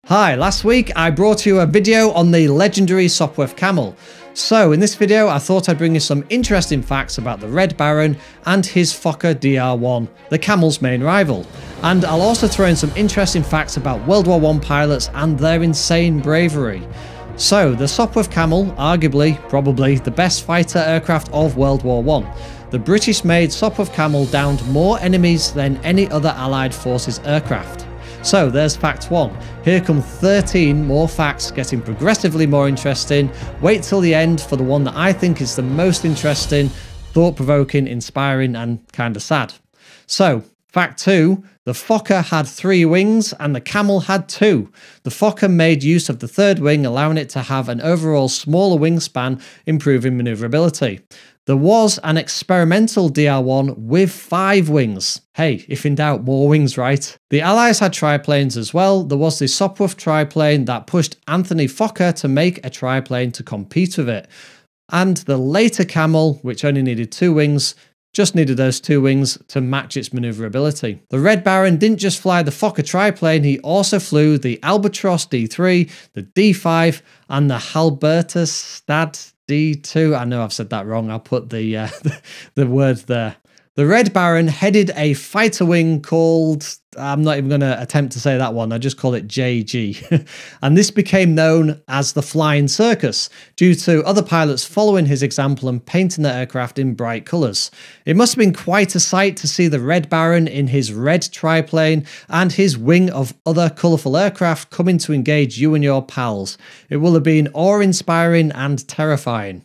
Hi, last week I brought you a video on the legendary Sopwith Camel. So in this video I thought I'd bring you some interesting facts about the Red Baron and his Fokker DR-1, the Camel's main rival. And I'll also throw in some interesting facts about World War I pilots and their insane bravery. So the Sopwith Camel, arguably, probably the best fighter aircraft of World War I. The British-made Sopwith Camel downed more enemies than any other Allied forces aircraft. So there's fact 1. Here come 13 more facts getting progressively more interesting. Wait till the end for the one that I think is the most interesting, thought-provoking, inspiring and kinda sad. So, fact 2. The Fokker had 3 wings and the Camel had 2. The Fokker made use of the 3rd wing, allowing it to have an overall smaller wingspan, improving maneuverability. There was an experimental DR-1 with 5 wings. Hey, if in doubt, more wings, right? The Allies had triplanes as well. There was the Sopwith Triplane that pushed Anthony Fokker to make a triplane to compete with it. And the later Camel, which only needed 2 wings, just needed those 2 wings to match its maneuverability. The Red Baron didn't just fly the Fokker triplane, he also flew the Albatros D.III, the D.5 and the Halberstadt D.II. I know I've said that wrong, I'll put the word there. The Red Baron headed a fighter wing called, I'm not even going to attempt to say that one, I just call it JG. And this became known as the Flying Circus, due to other pilots following his example and painting their aircraft in bright colours. It must have been quite a sight to see the Red Baron in his red triplane and his wing of other colourful aircraft coming to engage you and your pals. It will have been awe-inspiring and terrifying.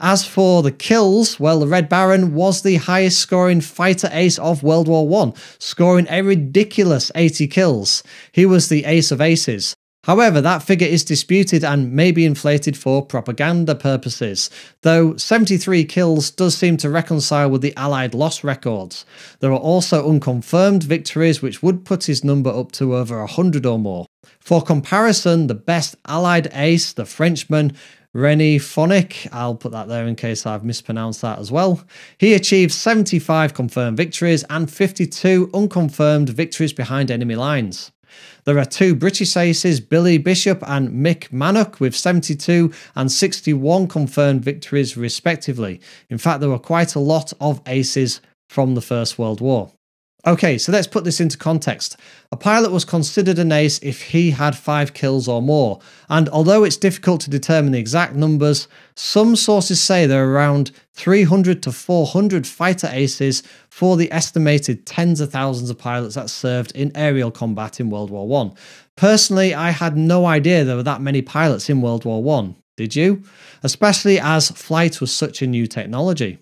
As for the kills, well, the Red Baron was the highest scoring fighter ace of World War I, scoring a ridiculous 80 kills. He was the ace of aces. However, that figure is disputed and may be inflated for propaganda purposes, though 73 kills does seem to reconcile with the Allied loss records. There are also unconfirmed victories which would put his number up to over 100 or more. For comparison, the best Allied ace, the Frenchman Richthofen, I'll put that there in case I've mispronounced that as well. He achieved 75 confirmed victories and 52 unconfirmed victories behind enemy lines. There are 2 British aces, Billy Bishop and Mick Manock, with 72 and 61 confirmed victories respectively. In fact, there were quite a lot of aces from the First World War. Okay, so let's put this into context. A pilot was considered an ace if he had 5 kills or more, and although it's difficult to determine the exact numbers, some sources say there are around 300 to 400 fighter aces for the estimated tens of thousands of pilots that served in aerial combat in World War I. Personally, I had no idea there were that many pilots in World War I. Did you? Especially as flight was such a new technology.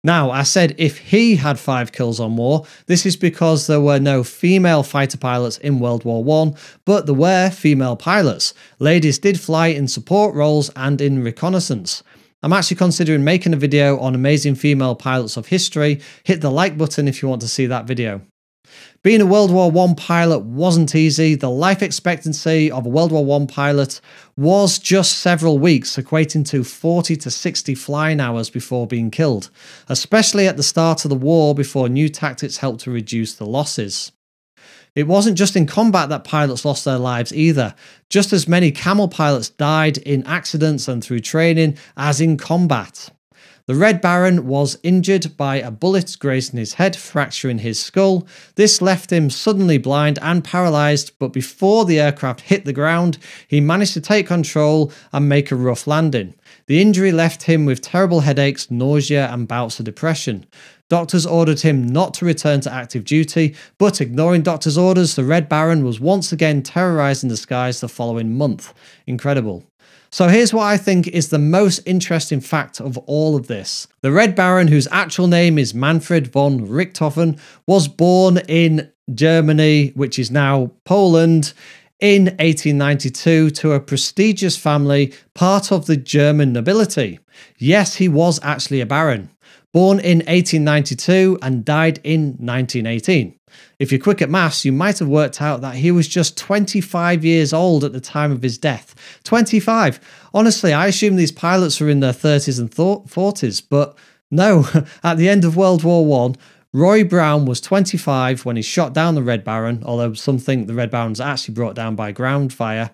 Now, I said if he had 5 kills or more, this is because there were no female fighter pilots in World War I, but there were female pilots. Ladies did fly in support roles and in reconnaissance. I'm actually considering making a video on amazing female pilots of history. Hit the like button if you want to see that video. Being a World War I pilot wasn't easy. The life expectancy of a World War I pilot was just several weeks, equating to 40 to 60 flying hours before being killed, especially at the start of the war before new tactics helped to reduce the losses. It wasn't just in combat that pilots lost their lives either. Just as many Camel pilots died in accidents and through training as in combat. The Red Baron was injured by a bullet grazing his head, fracturing his skull. This left him suddenly blind and paralysed, but before the aircraft hit the ground, he managed to take control and make a rough landing. The injury left him with terrible headaches, nausea and bouts of depression. Doctors ordered him not to return to active duty, but ignoring doctors' orders, the Red Baron was once again terrorising the skies the following month. Incredible. So here's what I think is the most interesting fact of all of this. The Red Baron, whose actual name is Manfred von Richthofen, was born in Germany, which is now Poland, in 1892 to a prestigious family, part of the German nobility. Yes, he was actually a baron. Born in 1892 and died in 1918. If you're quick at maths, you might have worked out that he was just 25 years old at the time of his death. 25! Honestly, I assume these pilots were in their 30s and 40s, but no, at the end of World War I, Roy Brown was 25 when he shot down the Red Baron, although some think the Red Baron's actually brought down by ground fire.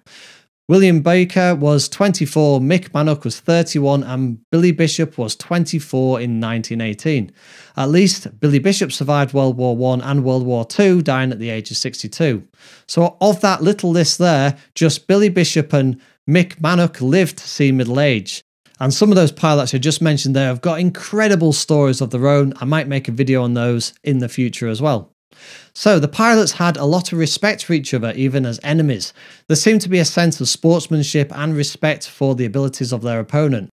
William Baker was 24, Mick Manock was 31, and Billy Bishop was 24 in 1918. At least Billy Bishop survived World War I and World War II, dying at the age of 62. So of that little list there, just Billy Bishop and Mick Manock lived to see middle age. And some of those pilots I just mentioned there have got incredible stories of their own. I might make a video on those in the future as well. So the pilots had a lot of respect for each other, even as enemies. There seemed to be a sense of sportsmanship and respect for the abilities of their opponent.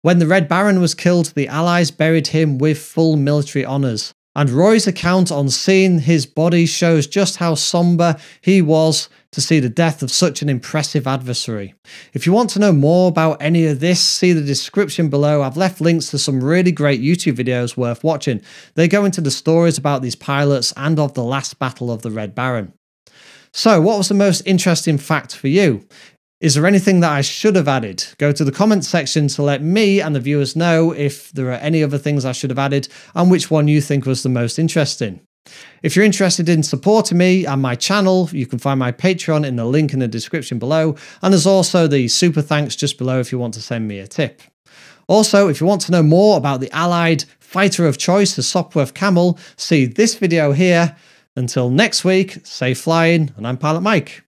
When the Red Baron was killed, the Allies buried him with full military honours. And Roy's account on seeing his body shows just how sombre he was to see the death of such an impressive adversary. If you want to know more about any of this, see the description below. I've left links to some really great YouTube videos worth watching. They go into the stories about these pilots and of the last battle of the Red Baron. So, what was the most interesting fact for you? Is there anything that I should have added? Go to the comments section to let me and the viewers know if there are any other things I should have added and which one you think was the most interesting. If you're interested in supporting me and my channel, you can find my Patreon in the link in the description below, and there's also the super thanks just below if you want to send me a tip. Also, if you want to know more about the Allied fighter of choice, the Sopwith Camel, see this video here. Until next week, safe flying, and I'm Pilot Mike.